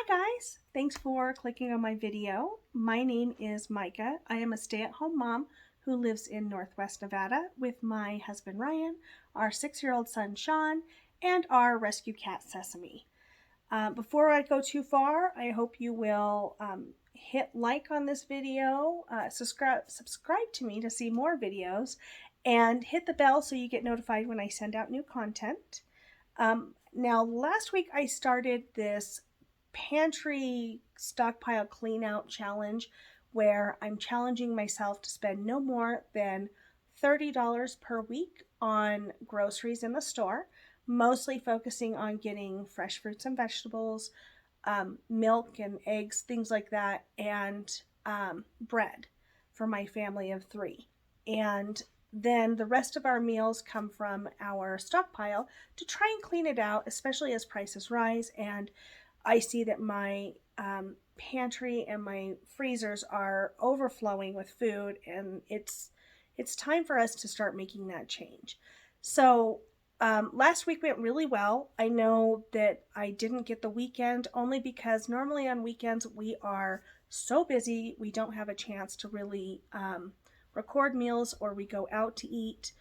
guys, thanks for clicking on my video. My name is Micah. I am a stay-at-home mom who lives in Northwest Nevada with my husband Ryan, our 6-year-old son Sean, and our rescue cat Sesame. Before I go too far, I hope you will hit like on this video, subscribe to me to see more videos, and hit the bell so you get notified when I send out new content. Now, last week I started this pantry stockpile clean out challenge where I'm challenging myself to spend no more than $30 per week on groceries in the store, mostly focusing on getting fresh fruits and vegetables, milk and eggs, things like that, and bread for my family of 3. And then the rest of our meals come from our stockpile to try and clean it out, especially as prices rise and I see that my pantry and my freezers are overflowing with food, and it's time for us to start making that change. So last week went really well. I know that I didn't get the weekend only because normally on weekends we are so busy we don't have a chance to really record meals or we go out to eat.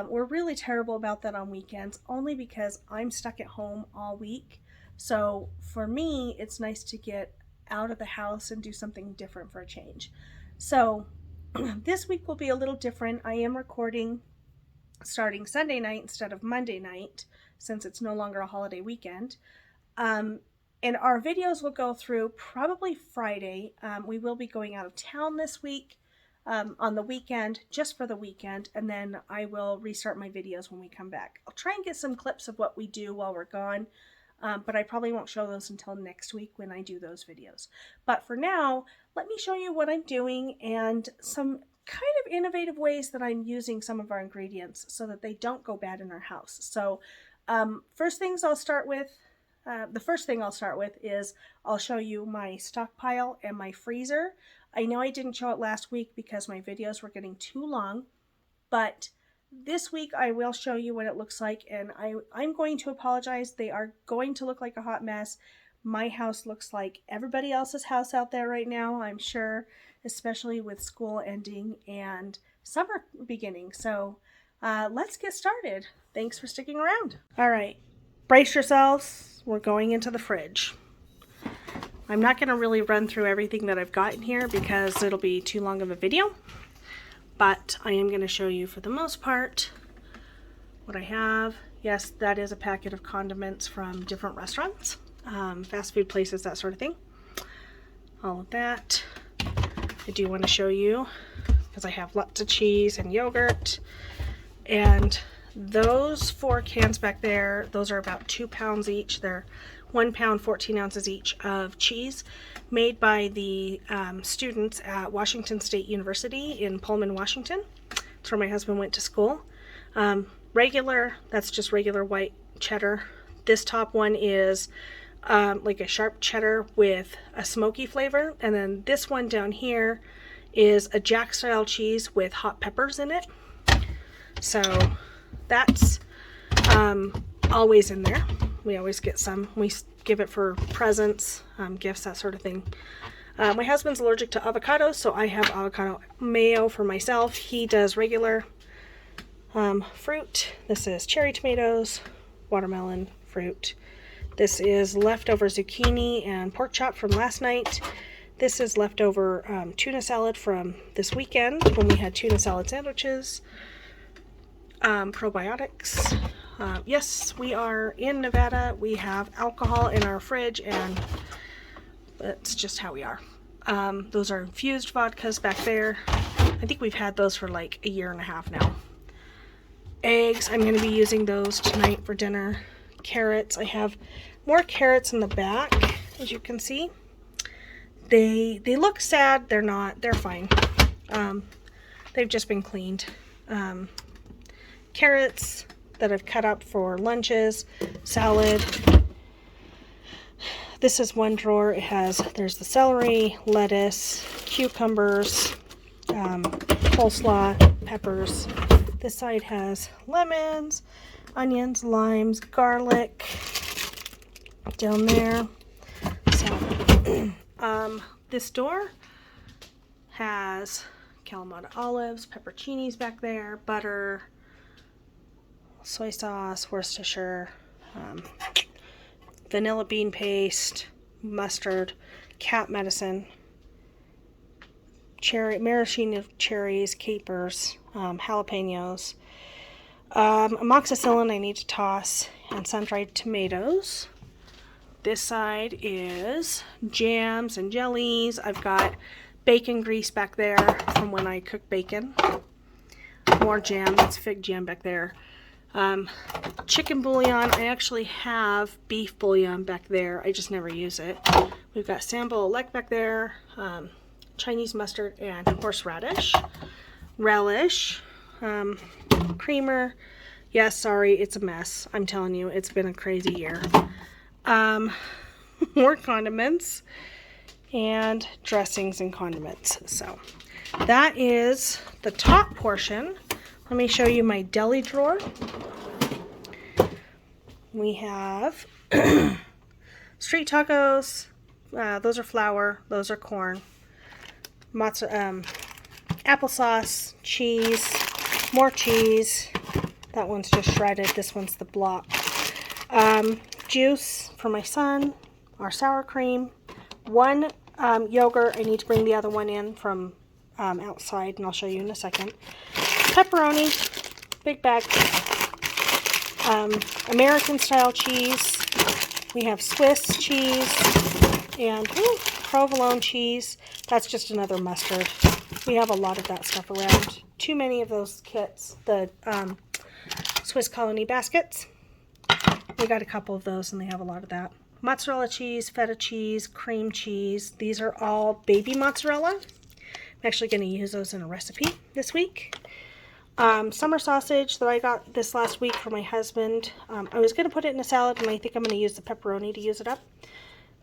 We're really terrible about that on weekends only because I'm stuck at home all week. So for me, it's nice to get out of the house and do something different for a change. So this week will be a little different. I am recording starting Sunday night instead of Monday night since it's no longer a holiday weekend. And our videos will go through probably Friday. We will be going out of town this week on the weekend, just for the weekend, and then I will restart my videos when we come back. I'll try and get some clips of what we do while we're gone. But I probably won't show those until next week when I do those videos. But for now, let me show you what I'm doing and some kind of innovative ways that I'm using some of our ingredients so that they don't go bad in our house. So the first thing I'll start with is I'll show you my stockpile and my freezer. I know I didn't show it last week because my videos were getting too long, but this week I will show you what it looks like, and I'm going to apologize. They are going to look like a hot mess. My house looks like everybody else's house out there right now, I'm sure, especially with school ending and summer beginning. So let's get started. Thanks for sticking around. All right, brace yourselves. We're going into the fridge. I'm not going to really run through everything that I've got in here because it'll be too long of a video. But I am going to show you for the most part what I have. Yes, that is a packet of condiments from different restaurants, fast food places, that sort of thing. All of that. I do want to show you because I have lots of cheese and yogurt. And those 4 cans back there, those are about 2 pounds each. They're 1 pound, 14 ounces each of cheese made by the students at Washington State University in Pullman, Washington. It's where my husband went to school. Regular, that's just regular white cheddar. This top one is like a sharp cheddar with a smoky flavor. And then this one down here is a Jack style cheese with hot peppers in it. So that's always in there. We always get some. We give it for presents, gifts, that sort of thing. My husband's allergic to avocados, so I have avocado mayo for myself. He does regular fruit. This is cherry tomatoes, watermelon fruit. This is leftover zucchini and pork chop from last night. This is leftover tuna salad from this weekend when we had tuna salad sandwiches. Probiotics. Yes, we are in Nevada. We have alcohol in our fridge, and that's just how we are. Those are infused vodkas back there. I think we've had those for like a year and a half now. Eggs, I'm going to be using those tonight for dinner. Carrots, I have more carrots in the back, as you can see. They look sad. They're not. They're fine. They've just been cleaned. Carrots that I've cut up for lunches, salad. This is one drawer. There's the celery, lettuce, cucumbers, coleslaw, peppers. This side has lemons, onions, limes, garlic. Down there, salad This door has Kalamata olives, pepperoncinis back there, butter, soy sauce, Worcestershire, vanilla bean paste, mustard, cat medicine, maraschino cherries, capers, jalapenos, amoxicillin I need to toss, and sun-dried tomatoes. This side is jams and jellies. I've got bacon grease back there from when I cook bacon. More jam, that's fig jam back there. Chicken bouillon, I actually have beef bouillon back there. I just never use it. We've got sambo elect back there, Chinese mustard and horseradish, relish, creamer. Yes, sorry, it's a mess. I'm telling you, it's been a crazy year. More condiments and dressings and condiments. So that is the top portion. Let me show you my deli drawer. We have street tacos. Those are flour. Those are corn. Mozzarella, applesauce, cheese, more cheese. That one's just shredded. This one's the block. Juice for my son. Our sour cream. One yogurt. I need to bring the other one in from outside, and I'll show you in a second. Pepperoni, big bag. American style cheese. We have Swiss cheese and provolone cheese. That's just another mustard. We have a lot of that stuff around. Too many of those kits. The Swiss Colony baskets. We got a couple of those and they have a lot of that. Mozzarella cheese, feta cheese, cream cheese. These are all baby mozzarella. I'm actually going to use those in a recipe this week. Summer sausage that I got this last week for my husband. I was going to put it in a salad, and I think I'm going to use the pepperoni to use it up.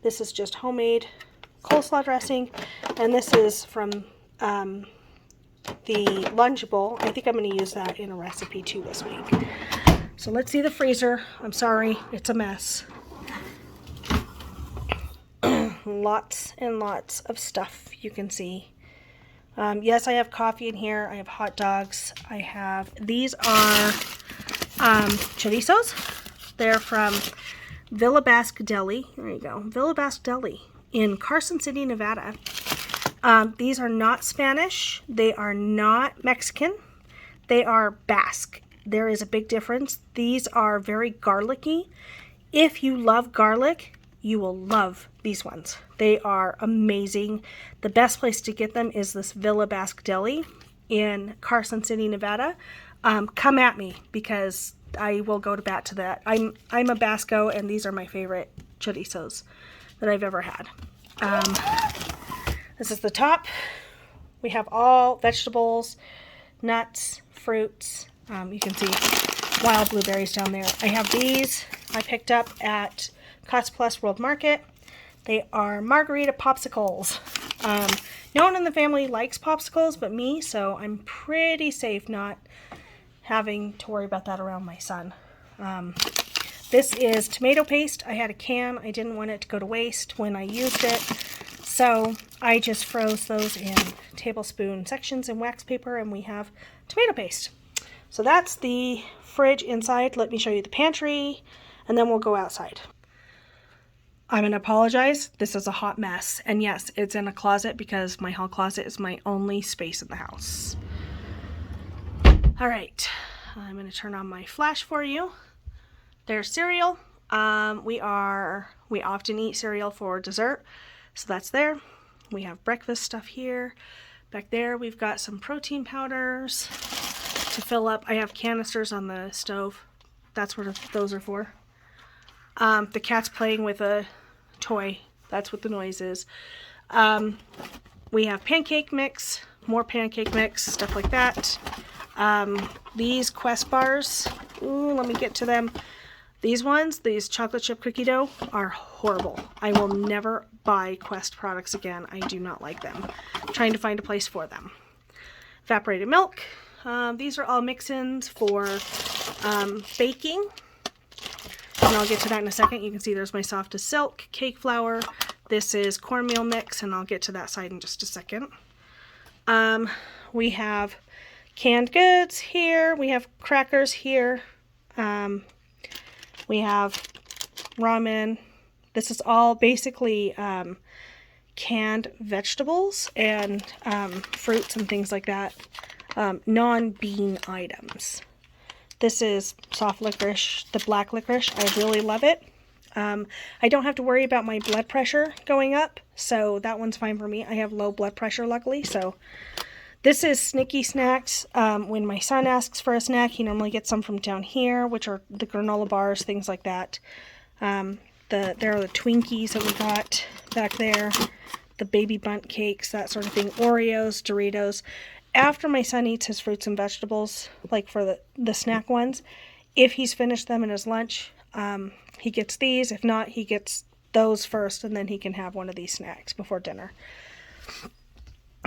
This is just homemade coleslaw dressing, and this is from the lunch bowl. I think I'm going to use that in a recipe too this week. So let's see the freezer. I'm sorry, it's a mess. Lots and lots of stuff you can see. Yes, I have coffee in here. I have hot dogs. I have, these are chorizos. They're from Villa Basque Deli. There you go. Villa Basque Deli in Carson City, Nevada. These are not Spanish. They are not Mexican. They are Basque. There is a big difference. These are very garlicky. If you love garlic, you will love these ones. They are amazing. The best place to get them is this Villa Basque Deli in Carson City, Nevada. Come at me because I will go to bat to that. I'm a Basco, and these are my favorite chorizos that I've ever had. This is the top. We have all vegetables, nuts, fruits. You can see wild blueberries down there. I have these I picked up at Cost Plus World Market. They are margarita popsicles. No one in the family likes popsicles but me, so I'm pretty safe not having to worry about that around my son. This is tomato paste. I had a can. I didn't want it to go to waste when I used it, so I just froze those in tablespoon sections in wax paper, and we have tomato paste. So that's the fridge inside. Let me show you the pantry, and then we'll go outside. I'm going to apologize. This is a hot mess. And yes, it's in a closet because my hall closet is my only space in the house. All right. I'm going to turn on my flash for you. There's cereal. We often eat cereal for dessert. So that's there. We have breakfast stuff here. Back there, we've got some protein powders to fill up. I have canisters on the stove. That's what those are for. The cat's playing with a toy. That's what the noise is. We have pancake mix, more pancake mix, stuff like that. These Quest bars, let me get to them. These ones, these chocolate chip cookie dough, are horrible. I will never buy Quest products again. I do not like them. I'm trying to find a place for them. Evaporated milk. These are all mix-ins for baking. And I'll get to that in a second. You can see there's my softest silk, cake flour, This is cornmeal mix, and I'll get to that side in just a second. We have canned goods here. We have crackers here. We have ramen. This is all basically canned vegetables and fruits and things like that. Non-bean items. This is soft licorice, the black licorice. I really love it. I don't have to worry about my blood pressure going up, so that one's fine for me. I have low blood pressure, luckily. So this is Snicky Snacks. When my son asks for a snack, he normally gets some from down here, which are the granola bars, things like that. There are the Twinkies that we got back there, the baby bunt cakes, that sort of thing, Oreos, Doritos. After my son eats his fruits and vegetables, like for the snack ones, if he's finished them in his lunch, he gets these. If not, he gets those first, and then he can have one of these snacks before dinner.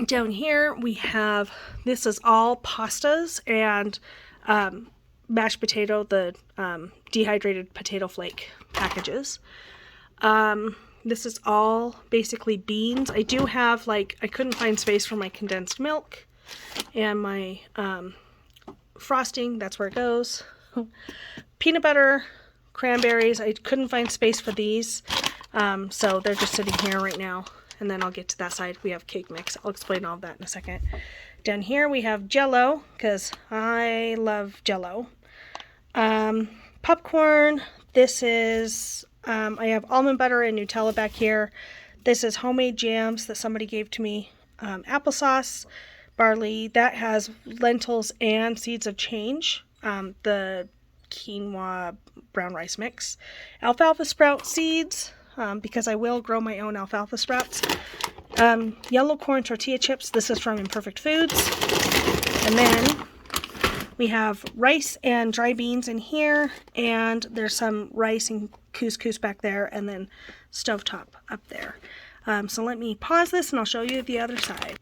Down here we have, this is all pastas and mashed potato, the dehydrated potato flake packages. This is all basically beans. I do have, like, I couldn't find space for my condensed milk and my frosting. That's where it goes. Peanut butter, cranberries. I couldn't find space for these, so they're just sitting here right now. And then I'll get to that side. We have cake mix. I'll explain all of that in a second. Down here we have Jell-O, because I love Jell-O. Popcorn. This is, I have almond butter and Nutella back here. This is homemade jams that somebody gave to me. Applesauce, barley. That has lentils and seeds of change. The quinoa brown rice mix. Alfalfa sprout seeds. Because I will grow my own alfalfa sprouts. Yellow corn tortilla chips. This is from Imperfect Foods. And then we have rice and dry beans in here. And there's some rice and couscous back there. And then stovetop up there. So let me pause this and I'll show you the other side.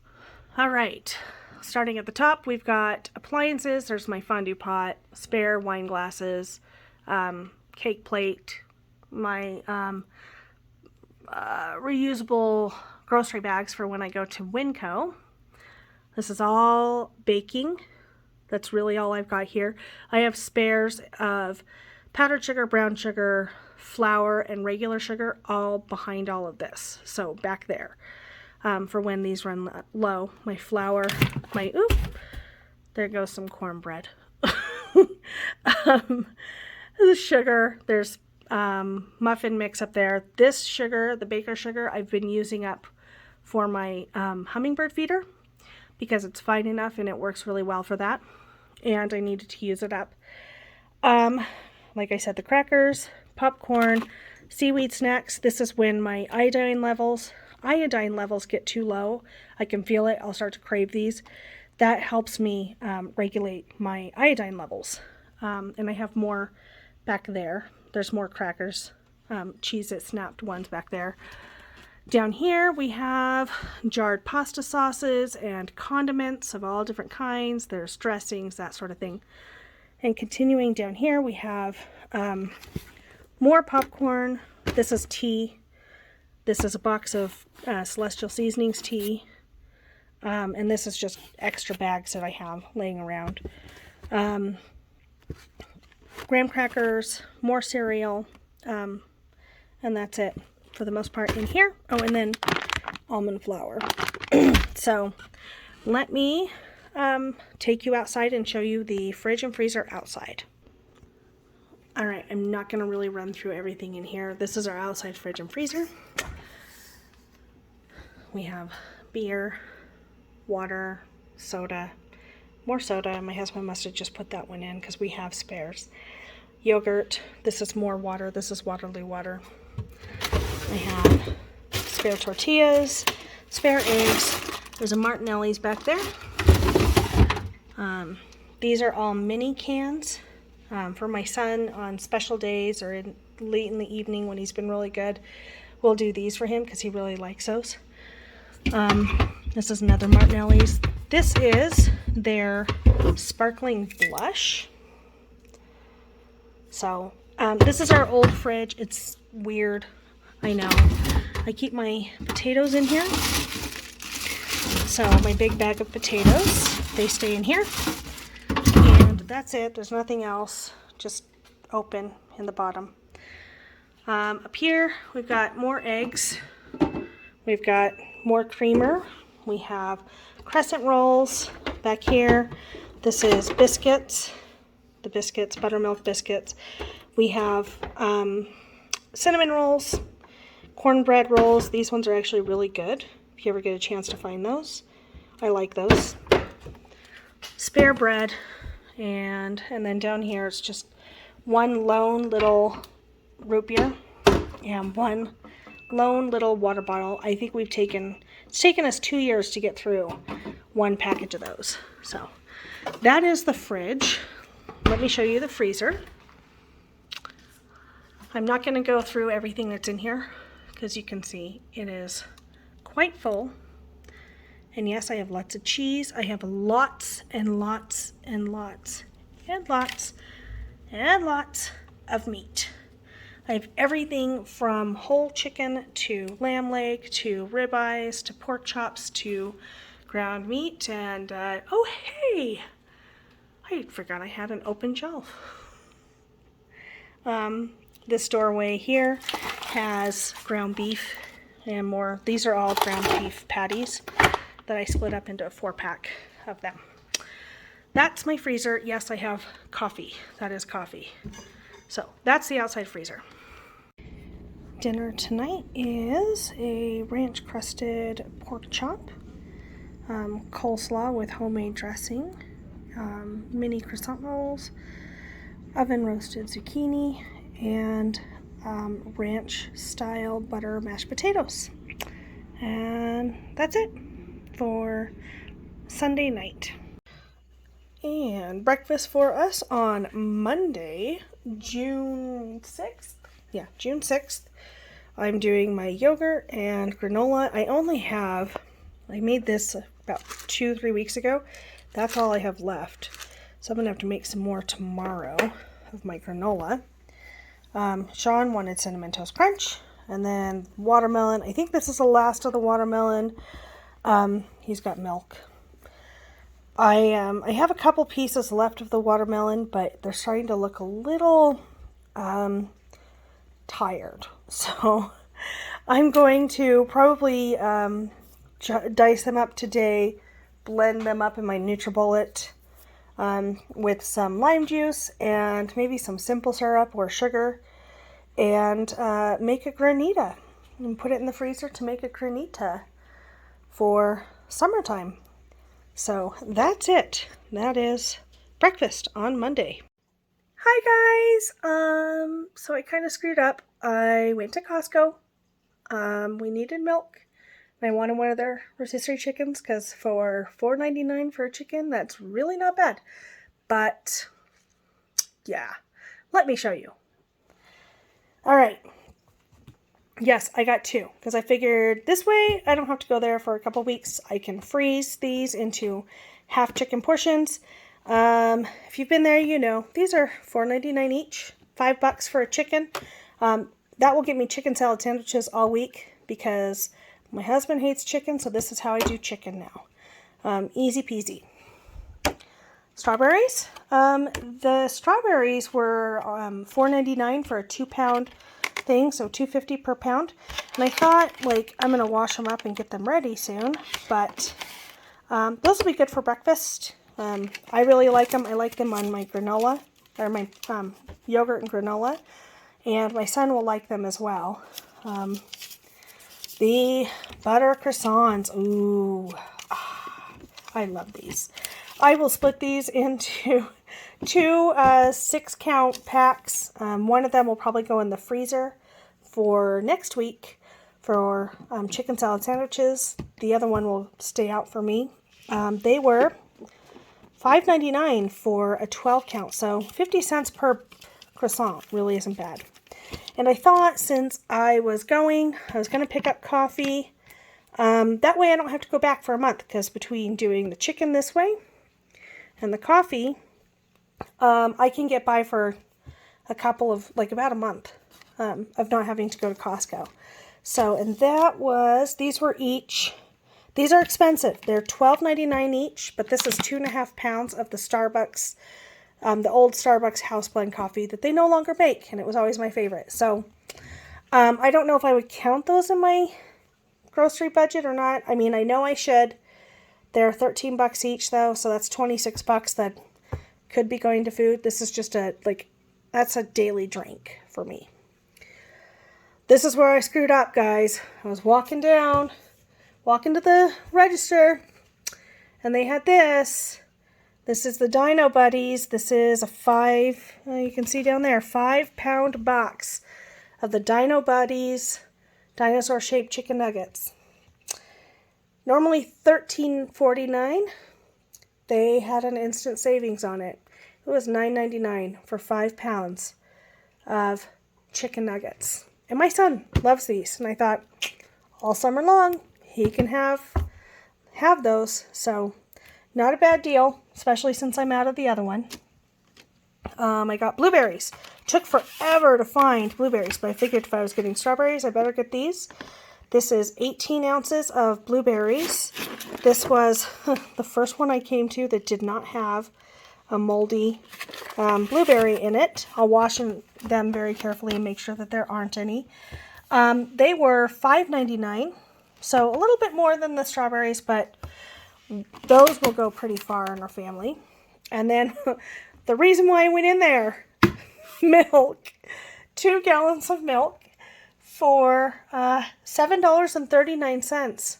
All right. Starting at the top, we've got appliances. There's my fondue pot, spare wine glasses, cake plate, my reusable grocery bags for when I go to Winco. This is all baking. That's really all I've got here. I have spares of powdered sugar, brown sugar, flour, and regular sugar all behind all of this. So back there for when these run low. My flour, there goes some cornbread. The sugar, there's muffin mix up there. This sugar, the baker sugar, I've been using up for my hummingbird feeder because it's fine enough and it works really well for that, and I needed to use it up. Like I said, the crackers, popcorn, seaweed snacks. This is when my iodine levels get too low. I can feel it. I'll start to crave these. That helps me regulate my iodine levels. And I have more back there. There's more crackers, Cheez-It snapped ones back there. Down here we have jarred pasta sauces and condiments of all different kinds. There's dressings, that sort of thing. And continuing down here we have more popcorn. This is tea. This is a box of Celestial Seasonings tea. And this is just extra bags that I have laying around. Graham crackers, more cereal, and that's it for the most part in here. Oh, and then almond flour. So let me take you outside and show you the fridge and freezer outside. All right, I'm not going to really run through everything in here. This is our outside fridge and freezer. We have beer, water, soda, more soda. My husband must have just put that one in because we have spares. Yogurt. This is more water. This is Waterloo water. I have spare tortillas, spare eggs. There's a Martinelli's back there. These are all mini cans for my son on special days or late in the evening when he's been really good. We'll do these for him because he really likes those. This is another Martinelli's. This is their sparkling blush. So this is our old fridge. It's weird, I know. I keep my potatoes in here. So my big bag of potatoes, they stay in here. And that's it. There's nothing else. Just open in the bottom. Up here, we've got more eggs. We've got more creamer. We have crescent rolls back here. This is biscuits. The biscuits, buttermilk biscuits. We have cinnamon rolls, cornbread rolls. These ones are actually really good if you ever get a chance to find those. I like those. Spare bread. And then down here it's just one lone little root beer and one lone little water bottle. I think it's taken us 2 years to get through one package of those. So that is the fridge. Let me show you the freezer. I'm not going to go through everything that's in here because you can see it is quite full. And yes, I have lots of cheese. I have lots and lots and lots and lots and lots of meat. I have everything from whole chicken to lamb leg to ribeyes to pork chops to ground meat. And oh hey, I forgot I had an open shelf. This doorway here has ground beef and more. These are all ground beef patties that I split up into a 4-pack of them. That's my freezer. Yes, I have coffee. That is coffee. So that's the outside freezer. Dinner tonight is a ranch crusted pork chop, coleslaw with homemade dressing, mini croissant rolls, oven roasted zucchini, and ranch style butter mashed potatoes. And that's it for Sunday night. And breakfast for us on Monday, June 6th. Yeah, June 6th. I'm doing my yogurt and granola. I made this about 2-3 weeks ago. That's all I have left. So I'm going to have to make some more tomorrow of my granola. Sean wanted Cinnamon Toast Crunch. And then watermelon. I think this is the last of the watermelon. He's got milk. I have a couple pieces left of the watermelon, but they're starting to look a little tired. So I'm going to probably dice them up today, blend them up in my NutriBullet with some lime juice and maybe some simple syrup or sugar, and make a granita and put it in the freezer to make a granita for summertime. So that's it. That is breakfast on Monday. Hi guys! So I kind of screwed up. I went to Costco. We needed milk. I wanted one of their rotisserie chickens because for $4.99 for a chicken, that's really not bad. But yeah, let me show you. All right. Yes, I got 2 because I figured this way I don't have to go there for a couple weeks. I can freeze these into half chicken portions. If you've been there, you know these are $4.99 each, $5 for a chicken. That will get me chicken salad sandwiches all week because my husband hates chicken, so this is how I do chicken now. Easy peasy. Strawberries. The strawberries were $4.99 for a 2-pound thing, so $2.50 per pound. And I thought, like, I'm gonna wash them up and get them ready soon, but those will be good for breakfast. I really like them. I like them on my granola, or my yogurt and granola, and my son will like them as well. The butter croissants, ooh, I love these. I will split these into 2 6-count packs. One of them will probably go in the freezer for next week for chicken salad sandwiches. The other one will stay out for me. They were $5.99 for a 12-count, so 50 cents per croissant. Really isn't bad. And I thought since I was going to pick up coffee. That way I don't have to go back for a month, because between doing the chicken this way and the coffee, I can get by for a couple of, like about a month of not having to go to Costco. So, and that was, these are expensive. They're $12.99 each, but this is 2.5 pounds of the Starbucks, the old Starbucks house blend coffee that they no longer make, and it was always my favorite. So, I don't know if I would count those in my grocery budget or not. I mean, I know I should. They're $13 each though, so that's $26 that could be going to food. This is just that's a daily drink for me. This is where I screwed up, guys. I was walking to the register, and they had this. This is the Dino Buddies. This is a you can see down there, 5-pound box of the Dino Buddies dinosaur-shaped chicken nuggets. Normally $13.49. They had an instant savings on it. It was $9.99 for 5 pounds of chicken nuggets. And my son loves these. And I thought, all summer long, he can have those. So, not a bad deal, especially since I'm out of the other one. I got blueberries. Took forever to find blueberries, but I figured if I was getting strawberries, I better get these. This is 18 ounces of blueberries. This was the first one I came to that did not have a moldy blueberry in it. I'll wash them very carefully and make sure that there aren't any. They were $5.99, so a little bit more than the strawberries, but those will go pretty far in our family. And then the reason why I went in there, milk, 2 gallons of milk for $7.39.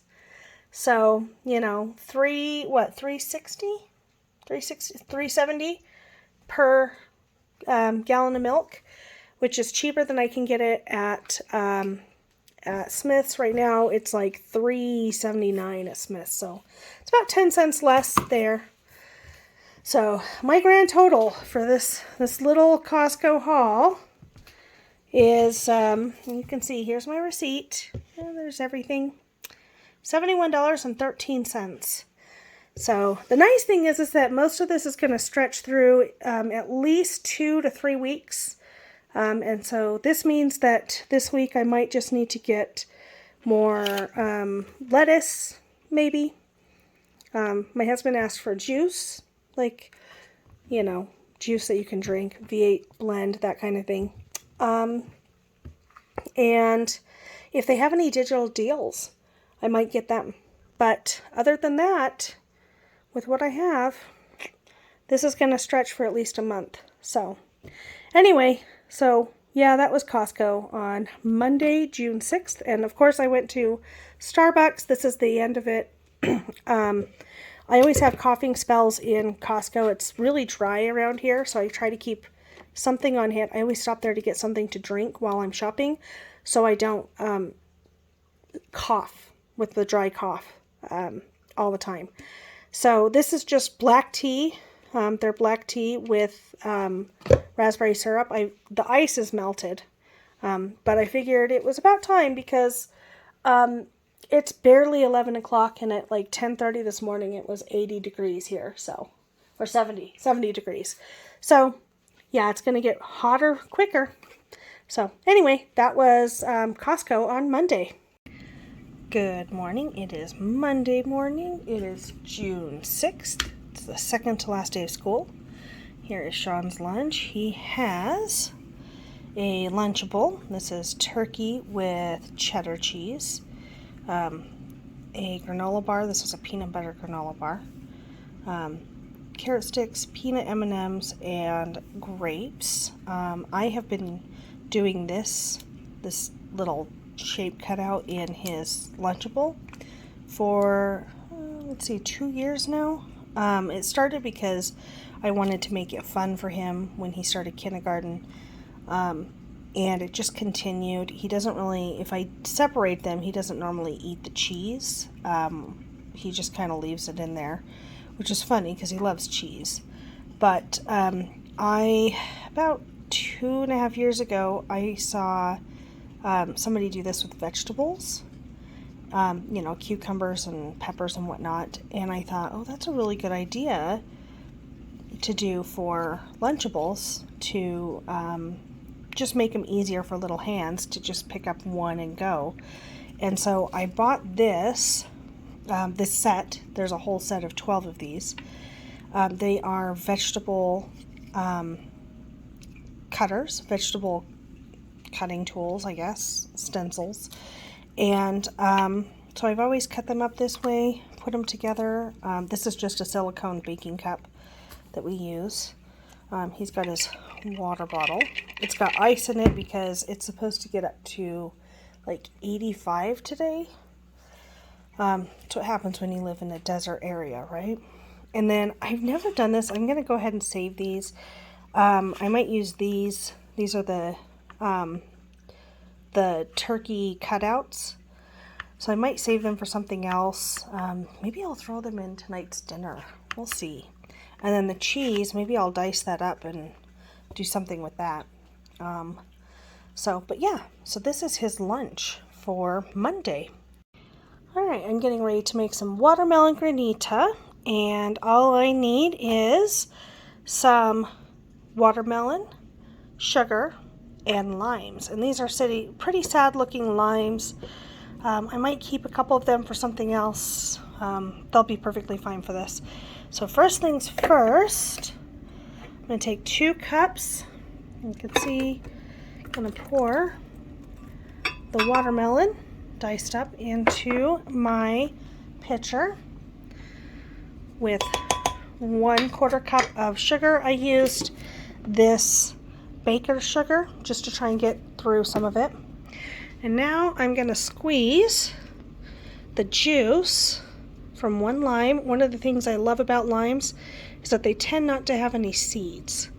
So, $3.70 per gallon of milk, which is cheaper than I can get it at Smith's. Right now it's like $3.79 at Smith's, so it's about 10 cents less there. So my grand total for this little Costco haul is, you can see, here's my receipt. There's everything. $71.13. So the nice thing is that most of this is going to stretch through at least 2 to 3 weeks. And so this means that this week I might just need to get more lettuce, maybe. My husband asked for juice, juice that you can drink, V8 blend, that kind of thing. And if they have any digital deals, I might get them. But other than that, with what I have, this is going to stretch for at least a month. So anyway, yeah, that was Costco on Monday, June 6th. And of course I went to Starbucks. This is the end of it. I always have coughing spells in Costco. It's really dry around here, so I try to keep something on hand. I always stop there to get something to drink while I'm shopping, so I don't cough with the dry cough all the time. So this is just black tea. They're black tea with raspberry syrup. The ice is melted, but I figured it was about time because it's barely 11 o'clock, and at like 10:30 this morning it was 80 degrees here, or 70 degrees. So yeah, it's going to get hotter quicker. So anyway, that was Costco on Monday. Good morning. It is Monday morning. It is June 6th. It's the second to last day of school. Here is Sean's lunch. He has a Lunchable. This is turkey with cheddar cheese. A granola bar. This is a peanut butter granola bar. Carrot sticks, peanut M&Ms, and grapes. I have been doing this little shape cutout in his Lunchable for, 2 years now. It started because I wanted to make it fun for him when he started kindergarten. And it just continued. He doesn't really, if I separate them, he doesn't normally eat the cheese. He just kind of leaves it in there, which is funny because he loves cheese. But about 2.5 years ago, I saw somebody do this with vegetables, cucumbers and peppers and whatnot. And I thought, oh, that's a really good idea to do for Lunchables, to just make them easier for little hands to just pick up one and go. And so I bought this set. There's a whole set of 12 of these. They are vegetable cutters, vegetable cutting tools, I guess, stencils. And so I've always cut them up this way, put them together. This is just a silicone baking cup that we use. He's got his water bottle. It's got ice in it because it's supposed to get up to like 85 today. That's what happens when you live in a desert area, right? And then I've never done this. I'm going to go ahead and save these. I might use these. These are the turkey cutouts. So I might save them for something else. Maybe I'll throw them in tonight's dinner. We'll see. And then the cheese, maybe I'll dice that up and do something with that. But yeah, so this is his lunch for Monday. Alright, I'm getting ready to make some watermelon granita, and all I need is some watermelon, sugar, and limes. And these are pretty sad looking limes. I might keep a couple of them for something else. They'll be perfectly fine for this. So first things first, I'm going to take 2 cups. You can see I'm going to pour the watermelon diced up into my pitcher with 1/4 cup of sugar. I used this baker's sugar just to try and get through some of it. And now I'm going to squeeze the juice from 1 lime. One of the things I love about limes is that they tend not to have any seeds.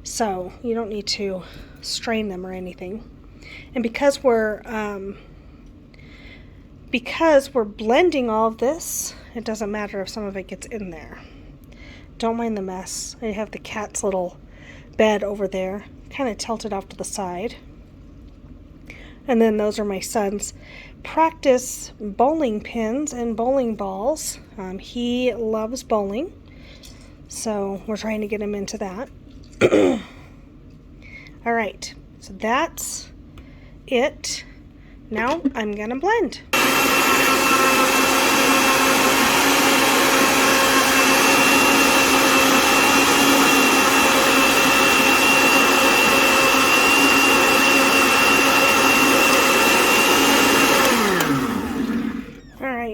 So you don't need to strain them or anything. And because we're blending all of this, it doesn't matter if some of it gets in there. Don't mind the mess. I have the cat's little bed over there, kind of tilted off to the side. And then those are my son's practice bowling pins and bowling balls. He loves bowling, so we're trying to get him into that. All right, so that's it. Now I'm gonna blend.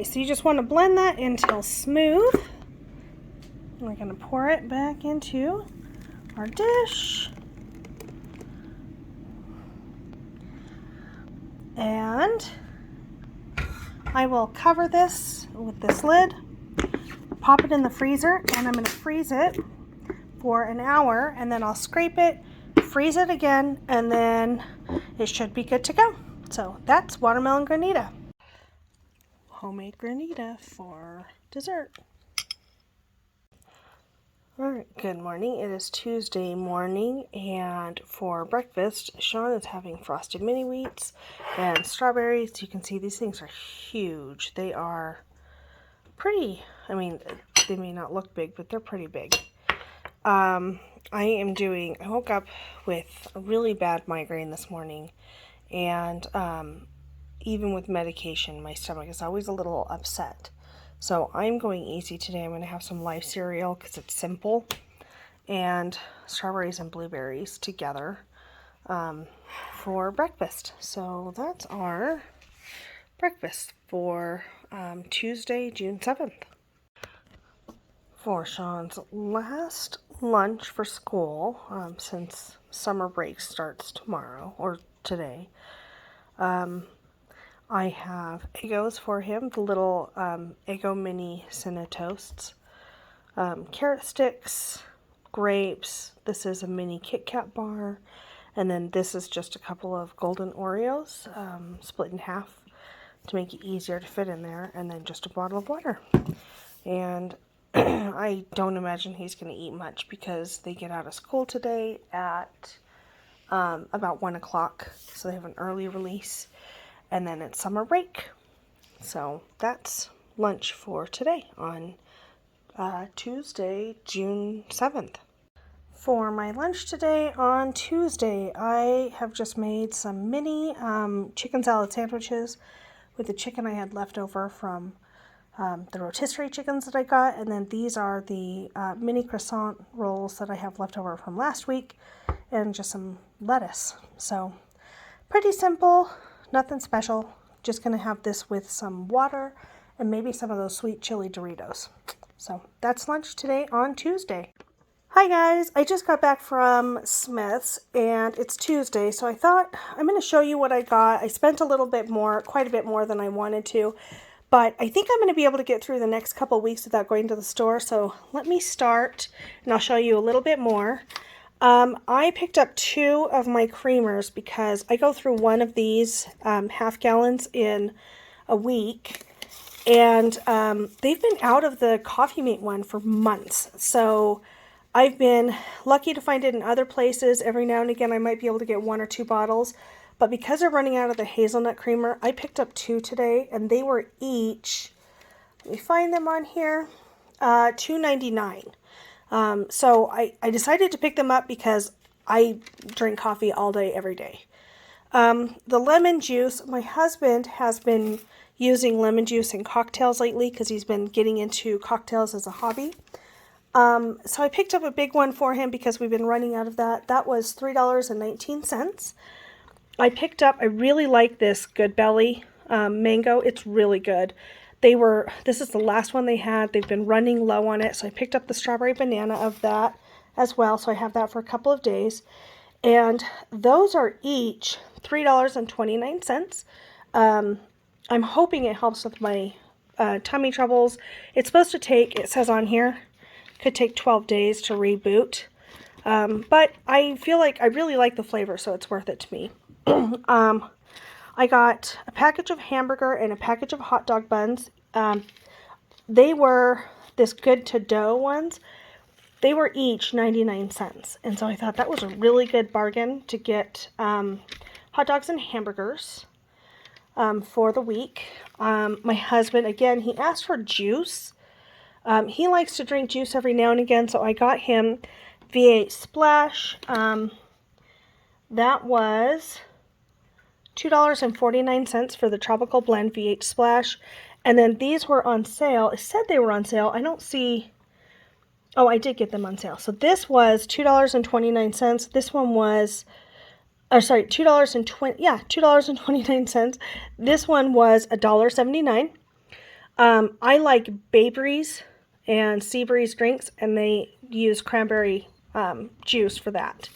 So you just want to blend that until smooth. We're going to pour it back into our dish. And I will cover this with this lid, pop it in the freezer, and I'm going to freeze it for an hour, and then I'll scrape it, freeze it again, and then it should be good to go. So that's watermelon granita. Homemade granita for dessert. Alright, good morning. It is Tuesday morning, and for breakfast, Sean is having frosted mini wheats and strawberries. You can see these things are huge. They are pretty, I mean, they may not look big, but they're pretty big. I woke up with a really bad migraine this morning, and even with medication, my stomach is always a little upset. So I'm going easy today. I'm going to have some live cereal because it's simple, and strawberries and blueberries together for breakfast. So that's our breakfast for Tuesday, June 7th. For Sean's last lunch for school, since summer break starts tomorrow or today, I have Eggos for him, the little Eggo mini Cinna toasts, carrot sticks, grapes. This is a mini Kit Kat bar, and then this is just a couple of golden Oreos split in half to make it easier to fit in there, and then just a bottle of water. And I don't imagine he's going to eat much because they get out of school today at about 1 o'clock, so they have an early release. And then it's summer break. So that's lunch for today on Tuesday, June 7th. For my lunch today on Tuesday, I have just made some mini chicken salad sandwiches with the chicken I had left over from the rotisserie chickens that I got. And then these are the mini croissant rolls that I have left over from last week, and just some lettuce. So pretty simple, nothing special. Just going to have this with some water and maybe some of those sweet chili Doritos. So that's lunch today on Tuesday. Hi guys, I just got back from Smith's and it's Tuesday, so I thought I'm going to show you what I got. I spent a little bit more, quite a bit more than I wanted to, but I think I'm going to be able to get through the next couple weeks without going to the store. So let me start and I'll show you a little bit more. I picked up 2 of my creamers because I go through one of these half gallons in a week. And they've been out of the Coffee Mate one for months. So I've been lucky to find it in other places. Every now and again I might be able to get 1 or 2 bottles. But because they're running out of the hazelnut creamer, I picked up 2 today. And they were each, let me find them on here, $2.99. So I decided to pick them up because I drink coffee all day, every day. The lemon juice, my husband has been using lemon juice in cocktails lately because he's been getting into cocktails as a hobby. So I picked up a big one for him because we've been running out of that. That was $3.19. I picked up, I really like this Good Belly mango. It's really good. This is the last one they had. They've been running low on it. So I picked up the strawberry banana of that as well. So I have that for a couple of days. And those are each $3.29. I'm hoping it helps with my tummy troubles. It's supposed to take, it says on here, could take 12 days to reboot. But I feel like I really like the flavor, so it's worth it to me. I got a package of hamburger and a package of hot dog buns. They were this good to dough ones. They were each 99 cents. And so I thought that was a really good bargain to get hot dogs and hamburgers for the week. My husband, again, he asked for juice. He likes to drink juice every now and again, so I got him V8 Splash. That was $2.49 for the Tropical Blend V8 Splash. And then these were on sale. It said they were on sale. I don't see... Oh, I did get them on sale. So this was $2.29. This one was... sorry, $2.29. This one was $1.79. I like Bay Breeze and Sea Breeze drinks, and they use cranberry juice for that.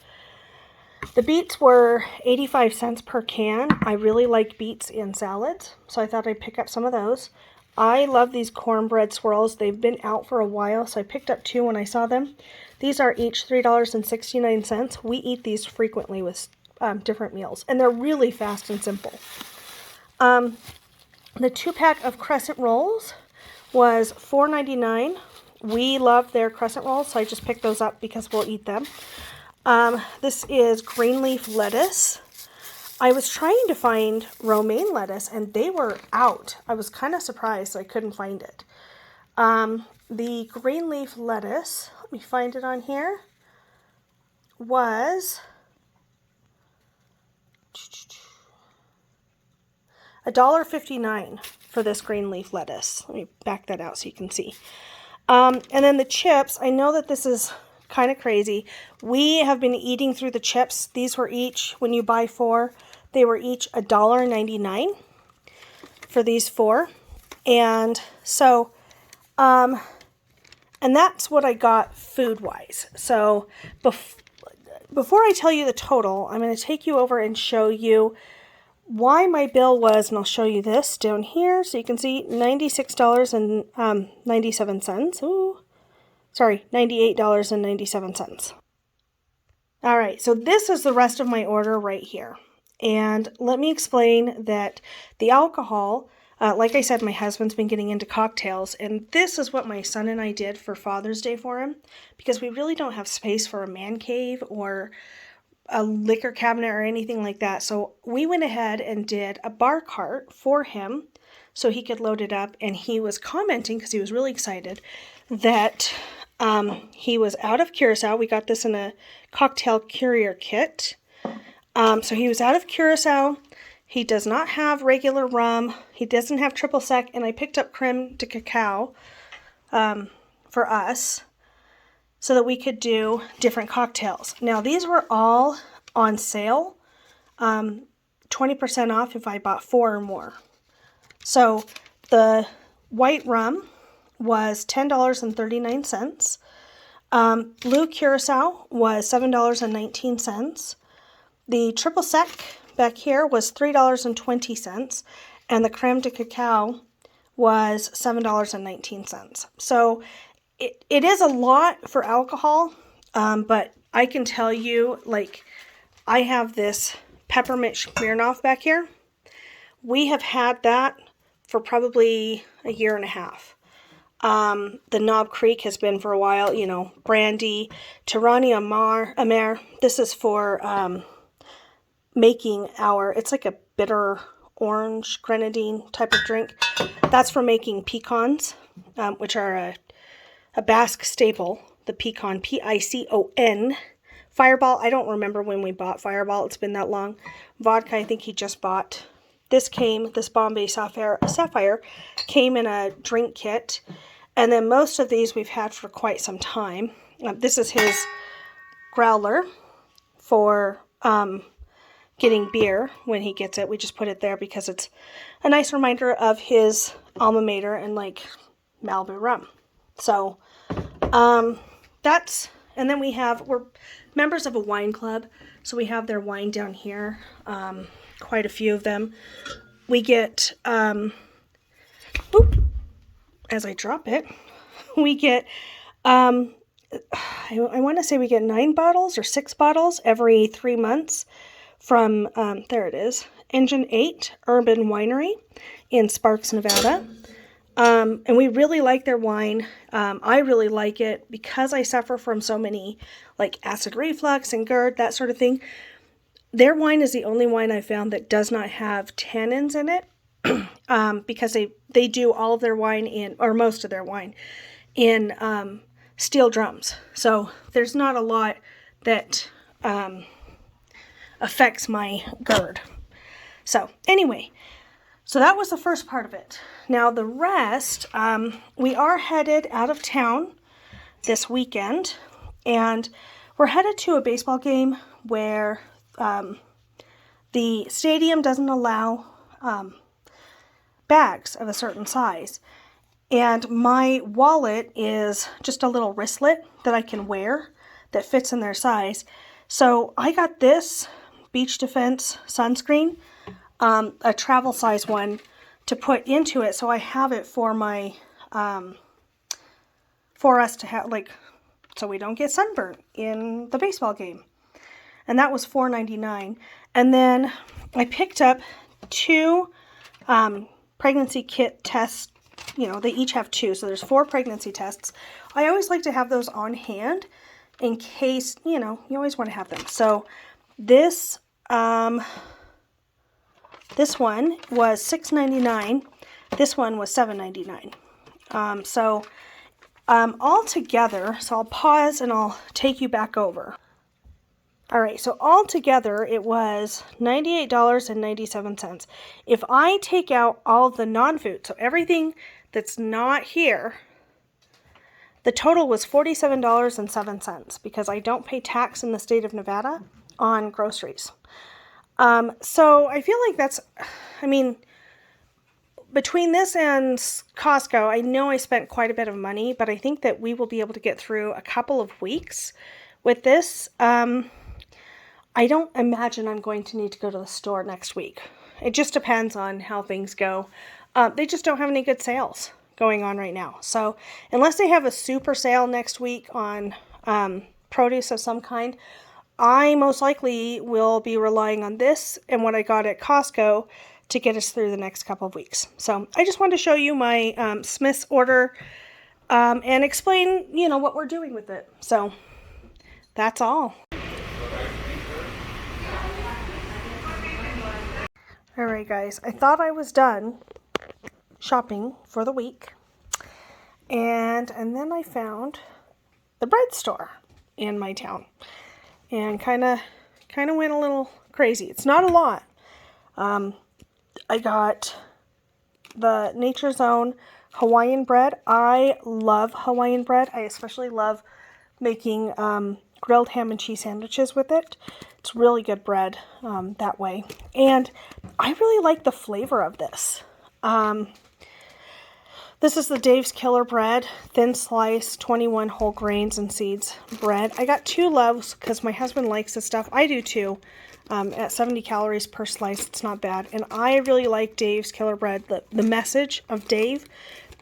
The beets were 85 cents per can. I really like beets in salads, so I thought I'd pick up some of those. I love these cornbread swirls. They've been out for a while, so I picked up 2 when I saw them. These are each $3.69. We eat these frequently with different meals, and they're really fast and simple. The 2-pack of crescent rolls was $4.99. We love their crescent rolls, so I just picked those up because we'll eat them. This is green leaf lettuce. I was trying to find romaine lettuce, and they were out. I was kind of surprised I couldn't find it. The green leaf lettuce, let me find it on here, was $1.59 for this green leaf lettuce. Let me back that out so you can see. And then the chips, I know that this is kind of crazy. We have been eating through the chips. These were each, when you buy 4, they were each $1.99 for these 4. And so, and that's what I got food-wise. So before I tell you the total, I'm going to take you over and show you why my bill was, and I'll show you this down here so you can see $96.97. Ooh, sorry, $98.97. All right, so this is the rest of my order right here. And let me explain that the alcohol, like I said, my husband's been getting into cocktails, and this is what my son and I did for Father's Day for him, because we really don't have space for a man cave or a liquor cabinet or anything like that. So we went ahead and did a bar cart for him so he could load it up, and he was commenting, because he was really excited, that He was out of Curacao. We got this in a cocktail courier kit. So he was out of Curacao. He does not have regular rum. He doesn't have triple sec. And I picked up creme de cacao for us so that we could do different cocktails. Now, these were all on sale. 20% off if I bought 4 or more. So the white rum was $10.39. Blue Curacao was $7.19. The triple sec back here was $3.20. And the creme de cacao was $7.19. So it is a lot for alcohol, but I can tell you, like, I have this peppermint Smirnoff back here. We have had that for probably a year and a half. The Knob Creek has been for a while, you know, brandy, Tirani Amer. This is for making it's like a bitter orange grenadine type of drink. That's for making pecans, which are a Basque staple, the pecan, P-I-C-O-N. Fireball, I don't remember when we bought Fireball. It's been that long. Vodka, I think he just bought. This Bombay Sapphire came in a drink kit. And then most of these we've had for quite some time. This is his growler for getting beer when he gets it. We just put it there because it's a nice reminder of his alma mater and like Malibu rum. So and then we're members of a wine club. So we have their wine down here. Quite a few of them. We get, as I drop it, we get, I want to say we get 9 bottles or 6 bottles every 3 months from, there it is, Engine 8 Urban Winery in Sparks, Nevada. And we really like their wine. I really like it because I suffer from so many, like acid reflux and GERD, that sort of thing. Their wine is the only wine I found that does not have tannins in it, because they do all of their wine or most of their wine in steel drums. So there's not a lot that affects my GERD. So anyway, so that was the first part of it. Now the rest, we are headed out of town this weekend, and we're headed to a baseball game where the stadium doesn't allow bags of a certain size. And my wallet is just a little wristlet that I can wear that fits in their size. So I got this Beach Defense sunscreen, a travel size one, to put into it. So I have it for my, for us to have, like, so we don't get sunburnt in the baseball game. And that was $4.99. And then I picked up 2 pregnancy kit tests. You know, they each have 2, so there's 4 pregnancy tests. I always like to have those on hand in case, you know, you always want to have them. So this this one was $6.99. This one was $7.99. All together, so I'll pause and I'll take you back over. All right, so all together it was $98.97. If I take out all the non-food, so everything that's not here, the total was $47.07 because I don't pay tax in the state of Nevada on groceries. So I feel like that's, I mean, between this and Costco, I know I spent quite a bit of money, but I think that we will be able to get through a couple of weeks with this. I don't imagine I'm going to need to go to the store next week. It just depends on how things go. They just don't have any good sales going on right now. So unless they have a super sale next week on produce of some kind, I most likely will be relying on this and what I got at Costco to get us through the next couple of weeks. So I just wanted to show you my Smith's order and explain, you know, what we're doing with it. So that's all. All right, guys, I thought I was done shopping for the week, and then I found the bread store in my town, and kind of went a little crazy. It's not a lot. I got the Nature's Own Hawaiian bread. I love Hawaiian bread. I especially love making grilled ham and cheese sandwiches with it. It's really good bread that way. And I really like the flavor of this. This is the Dave's Killer bread, thin slice, 21 whole grains and seeds bread. I got 2 loaves because my husband likes this stuff. I do too. At 70 calories per slice, it's not bad. And I really like Dave's Killer bread. The message of Dave,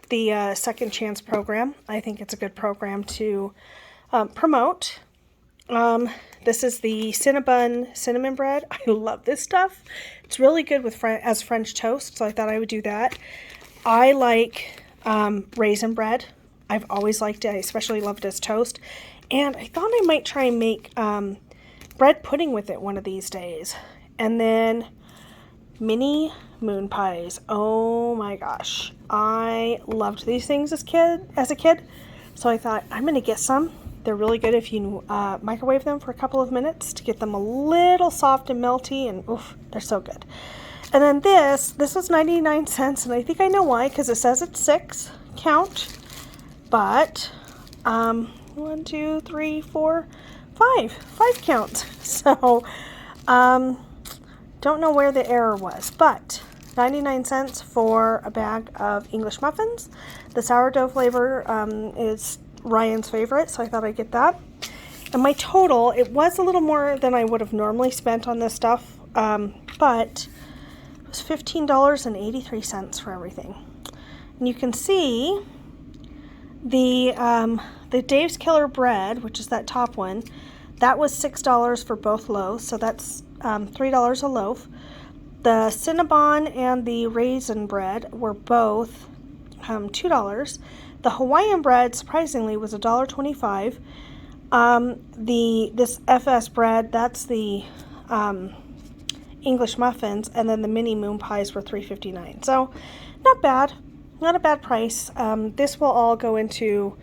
the Second Chance program, I think it's a good program to promote. This is the Cinnabon cinnamon bread. I love this stuff. It's really good with as French toast, so I thought I would do that. I like raisin bread. I've always liked it. I especially love it as toast. And I thought I might try and make bread pudding with it one of these days. And then mini moon pies. Oh my gosh. I loved these things as a kid. So I thought I'm going to get some. They're really good if you microwave them for a couple of minutes to get them a little soft and melty, and oof, they're so good. And then this was 99 cents, and I think I know why, because it says it's 6 count, but 1, 2, 3, 4, 5 count. So don't know where the error was, but 99 cents for a bag of English muffins. The sourdough flavor is Ryan's favorite, so I thought I'd get that. And my total, it was a little more than I would have normally spent on this stuff, but it was $15.83 for everything. And you can see the Dave's Killer bread, which is that top one, that was $6 for both loaves, so that's $3 a loaf. The Cinnabon and the raisin bread were both $2. The Hawaiian bread, surprisingly, was $1.25. This FS bread, that's the English muffins, and then the mini moon pies were $3.59. So not bad, not a bad price. This will all go into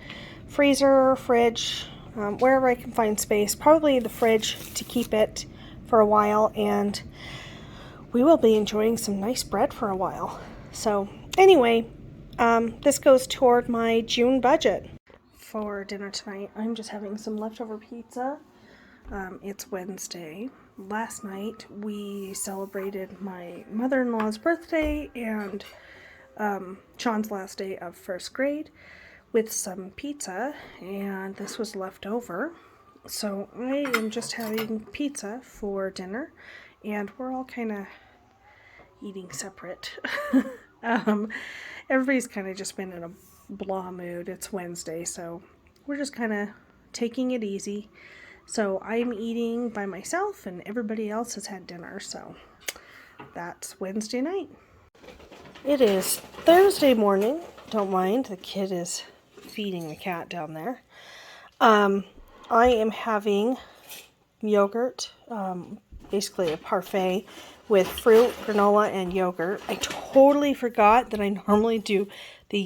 freezer, fridge, wherever I can find space. Probably the fridge to keep it for a while, and we will be enjoying some nice bread for a while. So anyway, this goes toward my June budget. For dinner tonight, I'm just having some leftover pizza. It's Wednesday. Last night we celebrated my mother-in-law's birthday and Sean's last day of first grade with some pizza, and this was left over. So I am just having pizza for dinner, and we're all kind of eating separate. Everybody's kind of just been in a blah mood. It's Wednesday, so we're just kind of taking it easy. So I'm eating by myself, and everybody else has had dinner, so that's Wednesday night. It is Thursday morning. Don't mind, the kid is feeding the cat down there. I am having yogurt, basically a parfait with fruit, granola, and yogurt. I totally forgot that I normally do the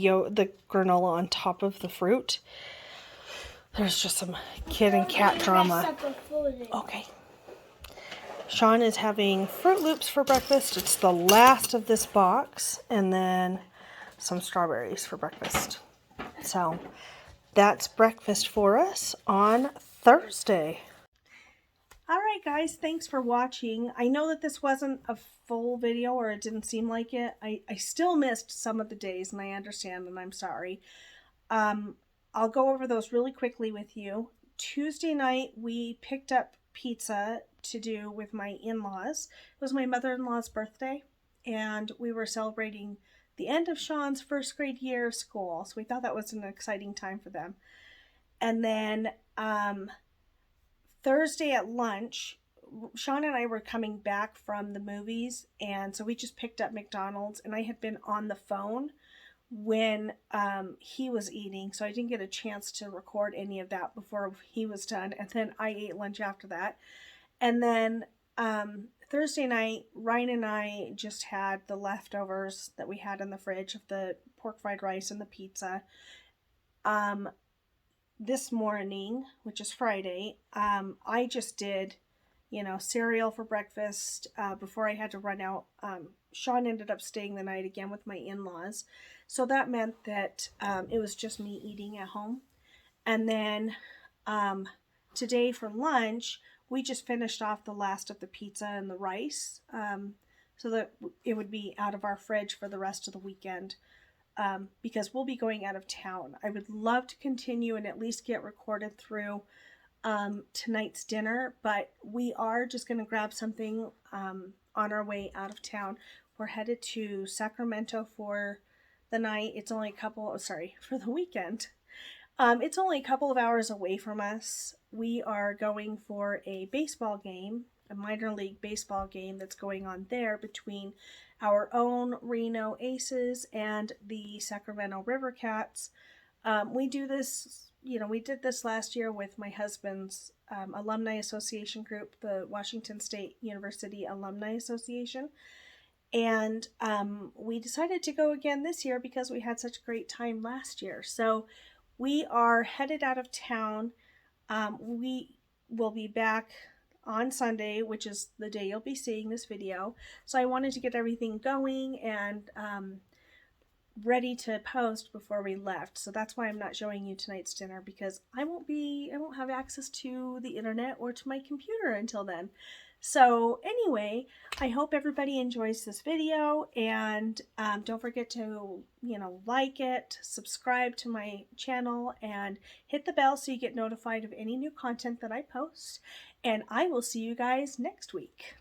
granola on top of the fruit. There's just some kid and cat drama. Okay. Sean is having Fruit Loops for breakfast. It's the last of this box, and then some strawberries for breakfast. So that's breakfast for us on Thursday. Alright guys, thanks for watching. I know that this wasn't a full video, or it didn't seem like it. I still missed some of the days, and I understand, and I'm sorry. I'll go over those really quickly with you. Tuesday night we picked up pizza to do with my in-laws. It was my mother-in-law's birthday, and we were celebrating the end of Sean's first grade year of school, so we thought that was an exciting time for them. And then Thursday at lunch, Sean and I were coming back from the movies, and so we just picked up McDonald's, and I had been on the phone when he was eating, so I didn't get a chance to record any of that before he was done, and then I ate lunch after that. And then Thursday night, Ryan and I just had the leftovers that we had in the fridge of the pork fried rice and the pizza. this morning, which is Friday, I just did, cereal for breakfast before I had to run out. Sean ended up staying the night again with my in-laws. So that meant that it was just me eating at home. And then um, today for lunch, we just finished off the last of the pizza and the rice, so that it would be out of our fridge for the rest of the weekend, because we'll be going out of town. I would love to continue and at least get recorded through tonight's dinner, but we are just going to grab something on our way out of town. We're headed to Sacramento for the night. It's only for the weekend. It's only a couple of hours away from us. We are going for a baseball game, a minor league baseball game that's going on there between our own Reno Aces and the Sacramento River Cats. We do this, we did this last year with my husband's alumni association group, the Washington State University Alumni Association. And we decided to go again this year because we had such a great time last year. So we are headed out of town. We will be back on Sunday, which is the day you'll be seeing this video. So I wanted to get everything going and ready to post before we left. So that's why I'm not showing you tonight's dinner, because I won't have access to the internet or to my computer until then. So anyway, I hope everybody enjoys this video, and don't forget to, like it, subscribe to my channel, and hit the bell so you get notified of any new content that I post. And I will see you guys next week.